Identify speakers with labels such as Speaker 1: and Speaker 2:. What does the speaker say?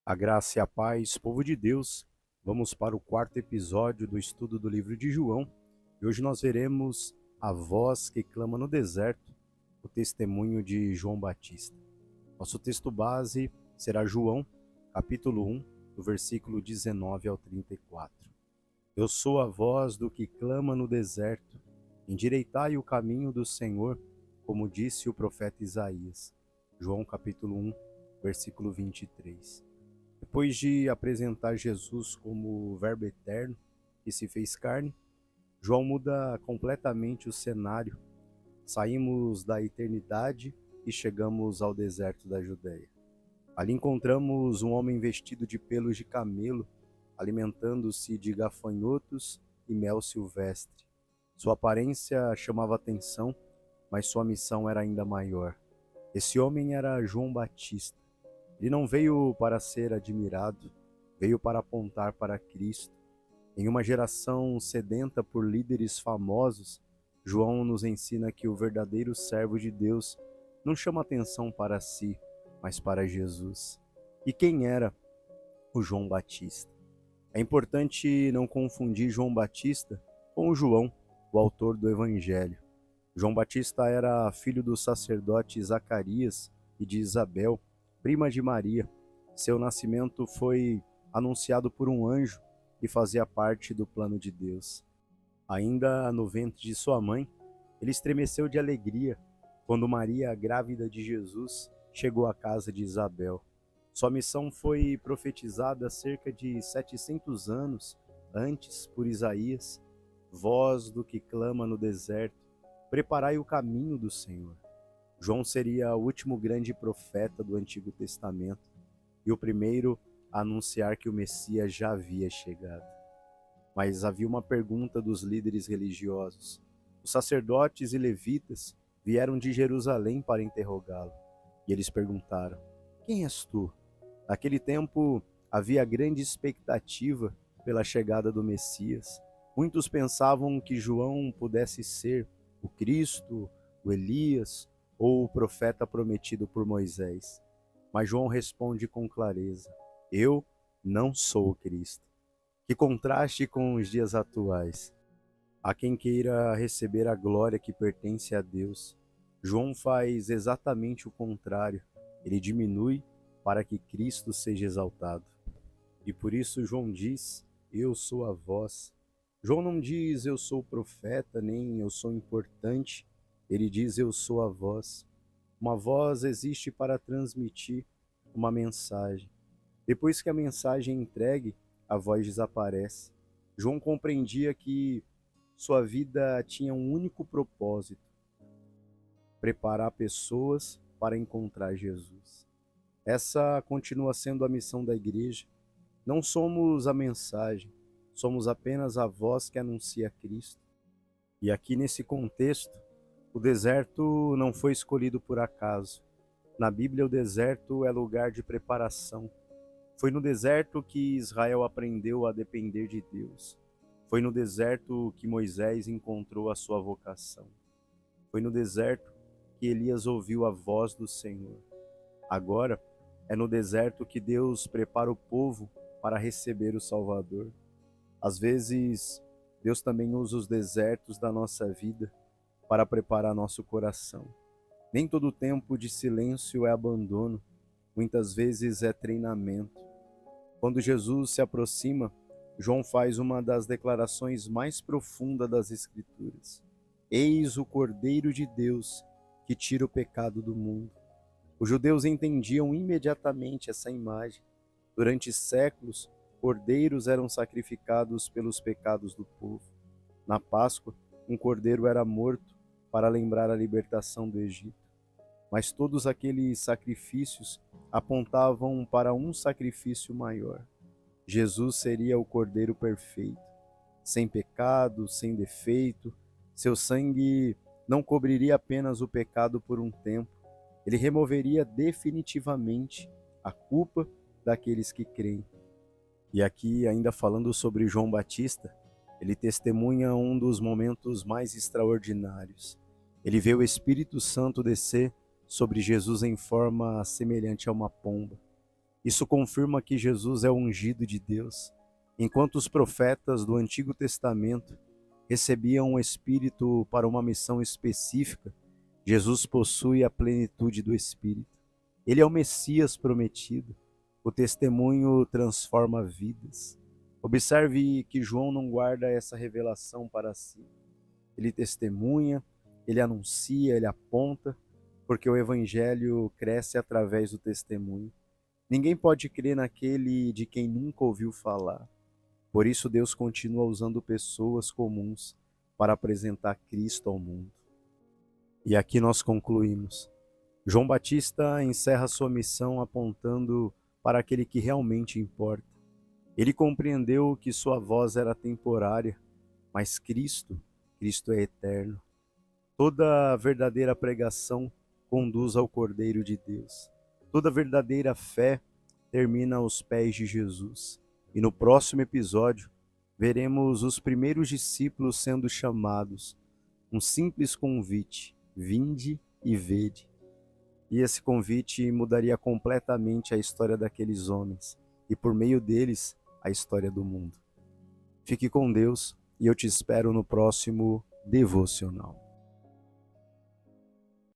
Speaker 1: A graça e a paz, povo de Deus, vamos para o quarto episódio do estudo do livro de João e hoje nós veremos a voz que clama no deserto, o testemunho de João Batista. Nosso texto base será João, capítulo 1, do versículo 19 ao 34. Eu sou a voz do que clama no deserto, endireitai o caminho do Senhor, como disse o profeta Isaías. João capítulo 1, versículo 23. Depois de apresentar Jesus como o Verbo eterno que se fez carne, João muda completamente o cenário. Saímos da eternidade e chegamos ao deserto da Judéia. Ali encontramos um homem vestido de pelos de camelo, alimentando-se de gafanhotos e mel silvestre. Sua aparência chamava atenção, mas sua missão era ainda maior. Esse homem era João Batista. Ele não veio para ser admirado, veio para apontar para Cristo. Em uma geração sedenta por líderes famosos, João nos ensina que o verdadeiro servo de Deus não chama atenção para si, mas para Jesus. E quem era o João Batista? É importante não confundir João Batista com o João, o autor do Evangelho. João Batista era filho do sacerdote Zacarias e de Isabel, prima de Maria. Seu nascimento foi anunciado por um anjo que fazia parte do plano de Deus. Ainda no ventre de sua mãe, ele estremeceu de alegria quando Maria, grávida de Jesus, chegou à casa de Isabel. Sua missão foi profetizada cerca de 700 anos antes por Isaías: voz do que clama no deserto, preparai o caminho do Senhor. João seria o último grande profeta do Antigo Testamento e o primeiro a anunciar que o Messias já havia chegado. Mas havia uma pergunta dos líderes religiosos. Os sacerdotes e levitas vieram de Jerusalém para interrogá-lo. E eles perguntaram: quem és tu? Naquele tempo havia grande expectativa pela chegada do Messias. Muitos pensavam que João pudesse ser o Cristo, o Elias ou o profeta prometido por Moisés. Mas João responde com clareza: eu não sou o Cristo. Que contraste com os dias atuais. Há quem queira receber a glória que pertence a Deus. João faz exatamente o contrário. Ele diminui para que Cristo seja exaltado. E por isso João diz: eu sou a voz. João não diz eu sou profeta, nem eu sou importante. Ele diz eu sou a voz. Uma voz existe para transmitir uma mensagem. Depois que a mensagem é entregue, a voz desaparece. João compreendia que sua vida tinha um único propósito: preparar pessoas para encontrar Jesus. Essa continua sendo a missão da igreja. Não somos a mensagem, somos apenas a voz que anuncia Cristo. E aqui nesse contexto, o deserto não foi escolhido por acaso. Na Bíblia, o deserto é lugar de preparação. Foi no deserto que Israel aprendeu a depender de Deus. Foi no deserto que Moisés encontrou a sua vocação. Foi no deserto que Elias ouviu a voz do Senhor. Agora, é no deserto que Deus prepara o povo para receber o Salvador. Às vezes, Deus também usa os desertos da nossa vida para preparar nosso coração. Nem todo tempo de silêncio é abandono, muitas vezes é treinamento. Quando Jesus se aproxima, João faz uma das declarações mais profundas das Escrituras: eis o Cordeiro de Deus que tira o pecado do mundo. Os judeus entendiam imediatamente essa imagem. Durante séculos, cordeiros eram sacrificados pelos pecados do povo. Na Páscoa, um cordeiro era morto para lembrar a libertação do Egito. Mas todos aqueles sacrifícios apontavam para um sacrifício maior. Jesus seria o Cordeiro perfeito, sem pecado, sem defeito. Seu sangue não cobriria apenas o pecado por um tempo, ele removeria definitivamente a culpa daqueles que creem. E aqui, ainda falando sobre João Batista, ele testemunha um dos momentos mais extraordinários. Ele vê o Espírito Santo descer sobre Jesus em forma semelhante a uma pomba. Isso confirma que Jesus é o ungido de Deus. Enquanto os profetas do Antigo Testamento recebiam o Espírito para uma missão específica, Jesus possui a plenitude do Espírito. Ele é o Messias prometido. O testemunho transforma vidas. Observe que João não guarda essa revelação para si. Ele testemunha, ele anuncia, ele aponta, porque o Evangelho cresce através do testemunho. Ninguém pode crer naquele de quem nunca ouviu falar. Por isso Deus continua usando pessoas comuns para apresentar Cristo ao mundo. E aqui nós concluímos. João Batista encerra sua missão apontando para aquele que realmente importa. Ele compreendeu que sua voz era temporária, mas Cristo é eterno. Toda verdadeira pregação conduz ao Cordeiro de Deus. Toda verdadeira fé termina aos pés de Jesus. E no próximo episódio, veremos os primeiros discípulos sendo chamados. Um simples convite: vinde e vede. E esse convite mudaria completamente a história daqueles homens e, por meio deles, a história do mundo. Fique com Deus e eu te espero no próximo devocional.